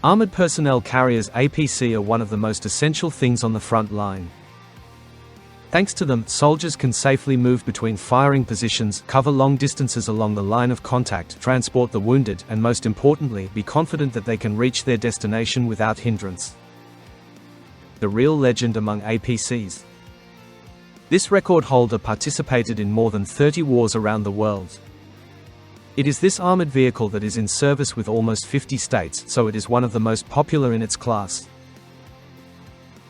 Armored Personnel Carriers (APC) are one of the most essential things on the front line. Thanks to them, soldiers can safely move between firing positions, cover long distances along the line of contact, transport the wounded, and most importantly, be confident that they can reach their destination without hindrance. The real legend among APCs. This record holder participated in more than 30 wars around the world. It is this armored vehicle that is in service with almost 50 states, so it is one of the most popular in its class.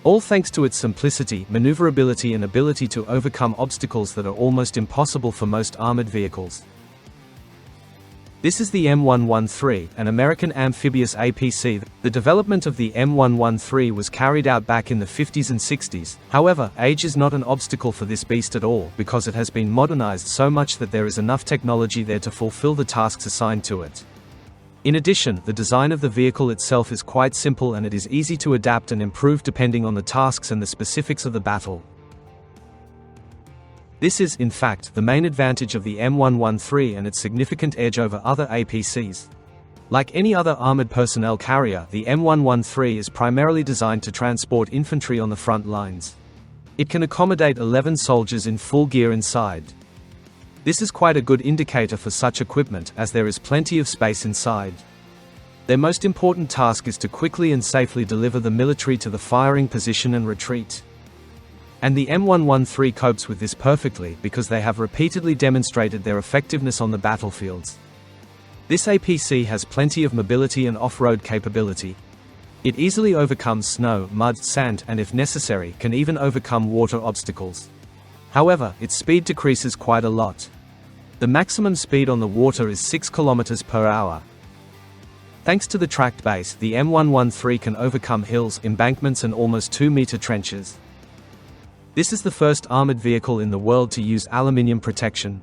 All thanks to its simplicity, maneuverability and ability to overcome obstacles that are almost impossible for most armored vehicles. This is the M113, an American amphibious APC. The development of the M113 was carried out back in the 50s and 60s. However, age is not an obstacle for this beast at all, because it has been modernized so much that there is enough technology there to fulfill the tasks assigned to it. In addition, the design of the vehicle itself is quite simple and it is easy to adapt and improve depending on the tasks and the specifics of the battle. This is, in fact, the main advantage of the M113 and its significant edge over other APCs. Like any other armored personnel carrier, the M113 is primarily designed to transport infantry on the front lines. It can accommodate 11 soldiers in full gear inside. This is quite a good indicator for such equipment, as there is plenty of space inside. Their most important task is to quickly and safely deliver the military to the firing position and retreat. And the M113 copes with this perfectly because they have repeatedly demonstrated their effectiveness on the battlefields. This APC has plenty of mobility and off-road capability. It easily overcomes snow, mud, sand, and if necessary, can even overcome water obstacles. However, its speed decreases quite a lot. The maximum speed on the water is 6 km per hour. Thanks to the tracked base, the M113 can overcome hills, embankments and almost 2-meter trenches. This is the first armored vehicle in the world to use aluminium protection.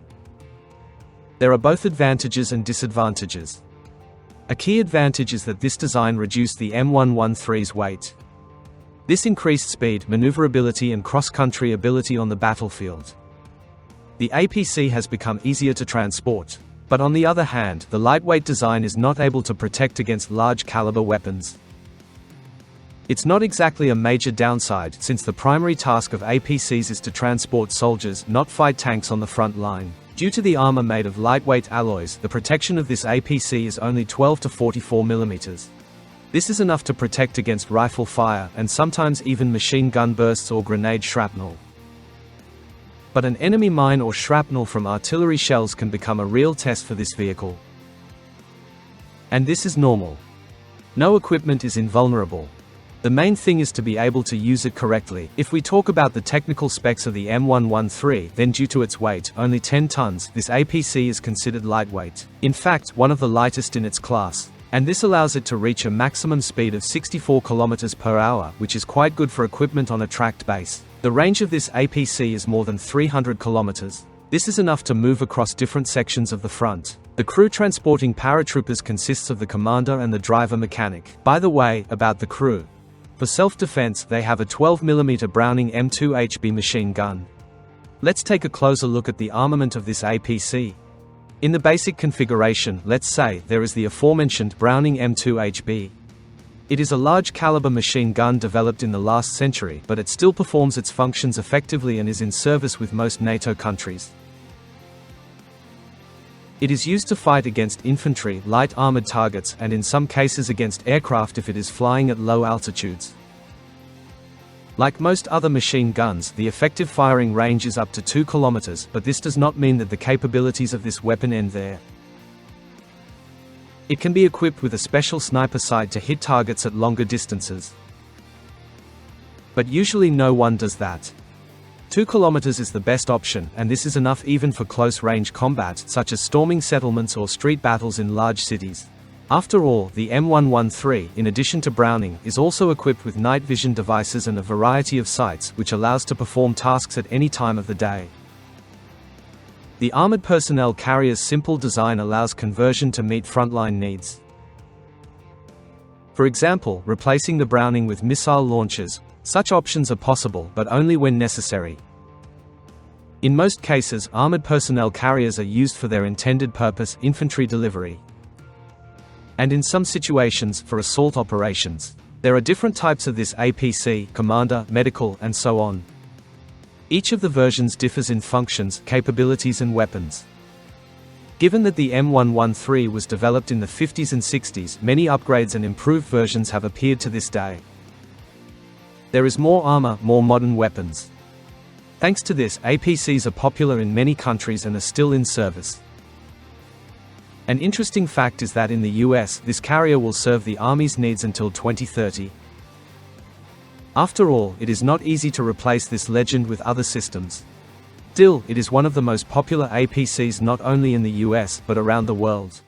There are both advantages and disadvantages. A key advantage is that this design reduced the M113's weight. This increased speed, maneuverability and cross-country ability on the battlefield. The APC has become easier to transport, but on the other hand, the lightweight design is not able to protect against large-caliber weapons. It's not exactly a major downside, since the primary task of APCs is to transport soldiers, not fight tanks on the front line. Due to the armor made of lightweight alloys, the protection of this APC is only 12 to 44 mm. This is enough to protect against rifle fire, and sometimes even machine gun bursts or grenade shrapnel. But an enemy mine or shrapnel from artillery shells can become a real test for this vehicle. And this is normal. No equipment is invulnerable. The main thing is to be able to use it correctly. If we talk about the technical specs of the M113, then due to its weight, only 10 tons, this APC is considered lightweight. In fact, one of the lightest in its class. And this allows it to reach a maximum speed of 64 km per hour, which is quite good for equipment on a tracked base. The range of this APC is more than 300 km. This is enough to move across different sections of the front. The crew transporting paratroopers consists of the commander and the driver mechanic. By the way, about the crew. For self-defense, they have a 12mm Browning M2HB machine gun. Let's take a closer look at the armament of this APC. In the basic configuration, let's say, there is the aforementioned Browning M2HB. It is a large-caliber machine gun developed in the last century, but it still performs its functions effectively and is in service with most NATO countries. It is used to fight against infantry, light armored targets, and in some cases against aircraft if it is flying at low altitudes. Like most other machine guns, the effective firing range is up to 2 km, but this does not mean that the capabilities of this weapon end there. It can be equipped with a special sniper sight to hit targets at longer distances. But usually no one does that. 2 km is the best option, and this is enough even for close-range combat, such as storming settlements or street battles in large cities. After all, the M113, in addition to Browning, is also equipped with night vision devices and a variety of sights, which allows to perform tasks at any time of the day. The Armored Personnel Carrier's simple design allows conversion to meet frontline needs. For example, replacing the Browning with missile launchers. Such options are possible, but only when necessary. In most cases, armored personnel carriers are used for their intended purpose, infantry delivery. and in some situations, for assault operations. There are different types of this APC, commander, medical, and so on. Each of the versions differs in functions, capabilities and weapons. Given that the M113 was developed in the 50s and 60s, many upgrades and improved versions have appeared to this day. There is more armor, more modern weapons. Thanks to this, APCs are popular in many countries and are still in service. An interesting fact is that in the US, this carrier will serve the Army's needs until 2030. After all, it is not easy to replace this legend with other systems. Still, it is one of the most popular APCs not only in the US, but around the world.